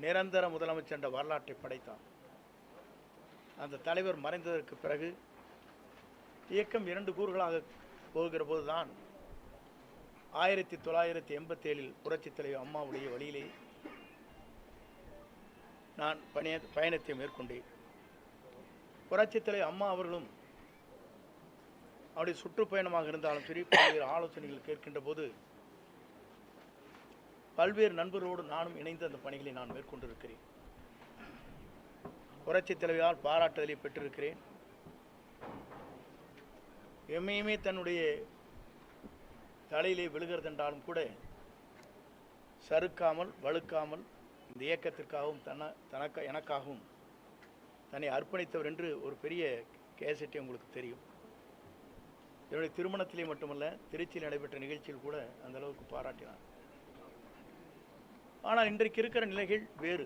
நிரந்தர முதலமைச்சர் என்ற வரலாற்றை படைத்தார். அந்த தலைவர் மறைந்ததற்கு பிறகு இயக்கம் 2 கூறுகளாக போகிற போதுதான் 1987 புரட்சித் தலைவர் அம்மாவுடைய வழியிலே நான் பயணத்தை மேற்கொண்டேன். புரட்சித் தலைவர் அம்மா அவர்களும் அவருடைய சுற்றுப்பயணமாக இருந்தாலும் சரி, பல்வேறு ஆலோசனைகள் கேட்கின்ற போது பல்வேறு நண்பர்களோடு நானும் இணைந்து அந்த பணிகளை நான் மேற்கொண்டிருக்கிறேன். புரட்சித் தலைவரால் பாராட்டுதலை பெற்றிருக்கிறேன். எம்மையுமே தன்னுடைய தலையிலே விழுகிறதென்றாலும் கூட சறுக்காமல் வழுக்காமல் இந்த இயக்கத்திற்காகவும் எனக்காகவும் தன்னை அர்ப்பணித்தவர் என்று ஒரு பெரிய கேசட்டை உங்களுக்கு தெரியும். என்னுடைய திருமணத்திலே மட்டுமல்ல, திருச்சியில் நடைபெற்ற நிகழ்ச்சியில் கூட அந்த அளவுக்கு பாராட்டினார். ஆனால் இன்றைக்கு இருக்கிற நிலைகள் வேறு.